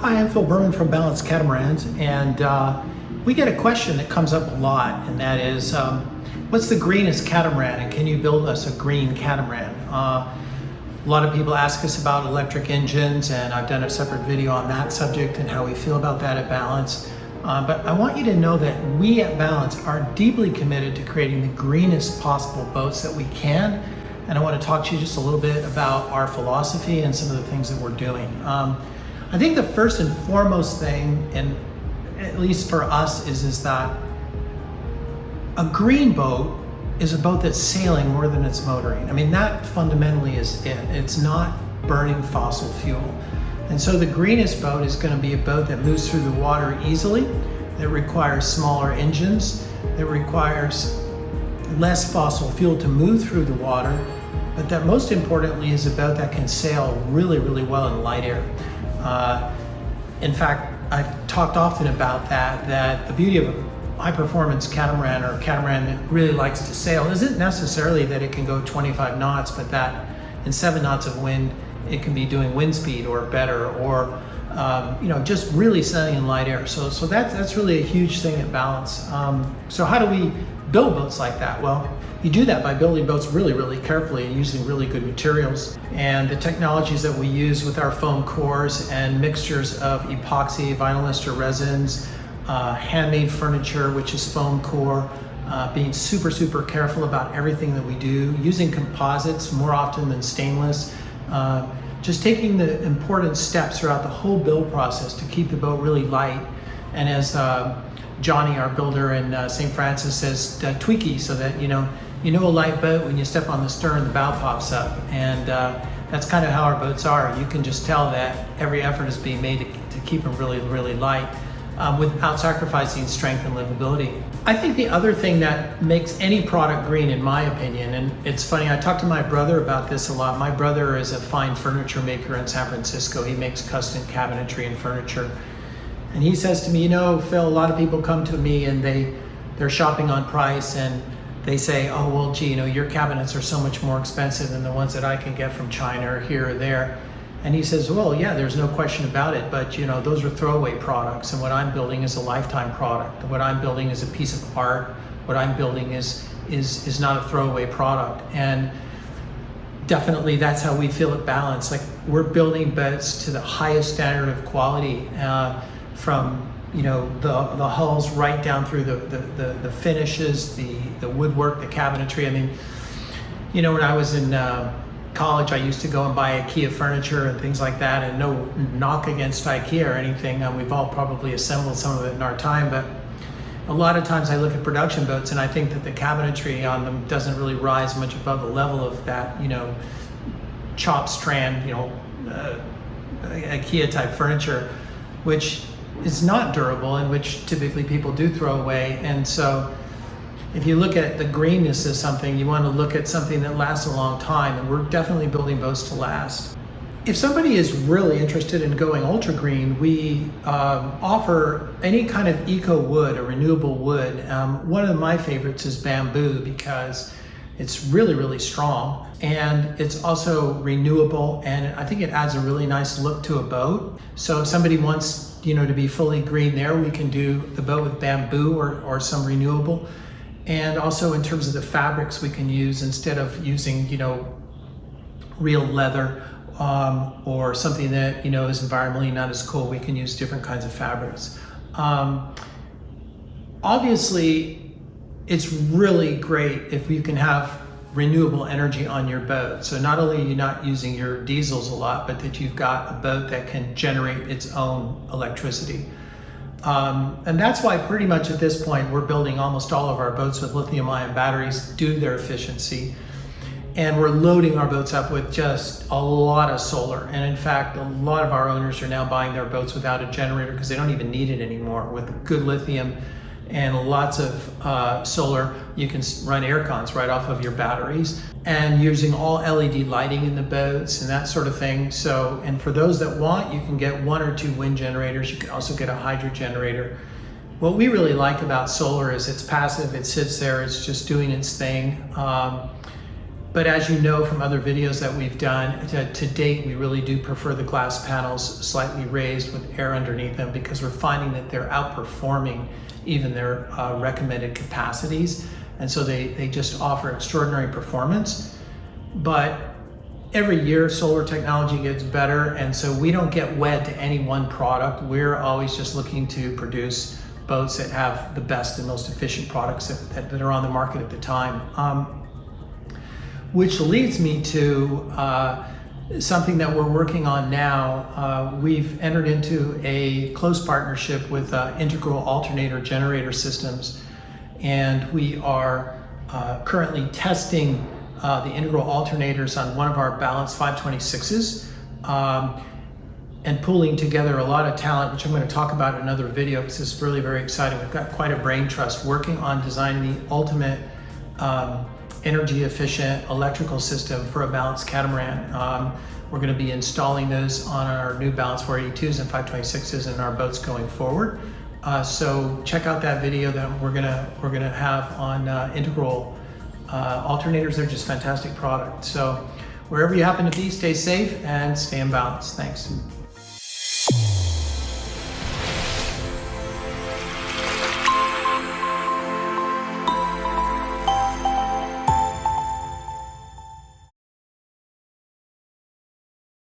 Hi, I'm Phil Berman from Balance Catamarans, and we get a question that comes up a lot, and that is, what's the greenest catamaran, and can you build us a green catamaran? A lot of people ask us about electric engines, and I've done a separate video on that subject and how we feel about that at Balance. But I want you to know that we at Balance are deeply committed to creating the greenest possible boats that we can, and I want to talk to you just a little bit about our philosophy and some of the things that we're doing. I think the first and foremost thing, and at least for us, is that a green boat is a boat that's sailing more than it's motoring. I mean, that fundamentally is it. It's not burning fossil fuel. And so the greenest boat is going to be a boat that moves through the water easily, that requires smaller engines, that requires less fossil fuel to move through the water, but that most importantly is a boat that can sail really, really well in light air. In fact, I've talked often about that the beauty of a high-performance catamaran, or a catamaran that really likes to sail, isn't necessarily that it can go 25 knots, but that in 7 knots of wind, it can be doing wind speed or better, or just really sailing in light air. So that's really a huge thing at Balance. So how do we build boats like that? Well, you do that by building boats really, really carefully and using really good materials. And the technologies that we use with our foam cores and mixtures of epoxy, vinyl ester resins, handmade furniture, which is foam core, being super, super careful about everything that we do, using composites more often than stainless, just taking the important steps throughout the whole build process to keep the boat really light. And as Johnny, our builder in St. Francis, says, tweaky, so that you know a light boat when you step on the stern, the bow pops up. And that's kind of how our boats are. You can just tell that every effort is being made to keep them really, really light, without sacrificing strength and livability. I think the other thing that makes any product green, in my opinion, and it's funny, I talked to my brother about this a lot. My brother is a fine furniture maker in San Francisco. He makes custom cabinetry and furniture. And he says to me, Phil, a lot of people come to me and they're shopping on price, and they say, oh, well, gee, your cabinets are so much more expensive than the ones that I can get from China or here or there. And he says, well, yeah, there's no question about it, but those are throwaway products, and what I'm building is a lifetime product. What I'm building is a piece of art. What I'm building is not a throwaway product. And definitely that's how we feel at Balance. Like, we're building boats to the highest standard of quality, from the hulls right down through the finishes, the woodwork, the cabinetry. I mean, when I was in college, I used to go and buy IKEA furniture and things like that, and no knock against IKEA or anything. We've all probably assembled some of it in our time, but a lot of times I look at production boats and I think that the cabinetry on them doesn't really rise much above the level of that, chop strand, IKEA type furniture, which is not durable and which typically people do throw away. And so if you look at the greenness of something, you want to look at something that lasts a long time, and we're definitely building boats to last. If somebody is really interested in going ultra green, we offer any kind of eco wood or renewable wood. One of my favorites is bamboo, because it's really, really strong, and it's also renewable, and I think it adds a really nice look to a boat. So if somebody wants to be fully green there, we can do the boat with bamboo or some renewable. And also in terms of the fabrics we can use, instead of using real leather or something that is environmentally not as cool, we can use different kinds of fabrics. Obviously, it's really great if you can have renewable energy on your boat. So not only are you not using your diesels a lot, but that you've got a boat that can generate its own electricity. And that's why pretty much at this point we're building almost all of our boats with lithium-ion batteries due to their efficiency. And we're loading our boats up with just a lot of solar. And in fact, a lot of our owners are now buying their boats without a generator because they don't even need it anymore. With good lithium and lots of solar, you can run air cons right off of your batteries, and using all LED lighting in the boats and that sort of thing. So, and for those that want, you can get 1 or 2 wind generators. You can also get a hydro generator. What we really like about solar is it's passive, it sits there, it's just doing its thing. But as you know from other videos that we've done, to date, we really do prefer the glass panels slightly raised with air underneath them because we're finding that they're outperforming even their recommended capacities. And so they just offer extraordinary performance. But every year solar technology gets better, and so we don't get wed to any one product. We're always just looking to produce boats that have the best and most efficient products that are on the market at the time. Which leads me to something that we're working on now. We've entered into a close partnership with Integral Alternator Generator Systems, and we are currently testing the integral alternators on one of our Balance 526s and pulling together a lot of talent, which I'm going to talk about in another video because it's really very exciting. We've got quite a brain trust working on designing the ultimate energy efficient electrical system for a Balance Catamaran. We're going to be installing those on our new Balance 482s and 526s in our boats going forward. So check out that video that we're gonna have on integral alternators. They're just fantastic products. So wherever you happen to be, stay safe and stay in balance. Thanks.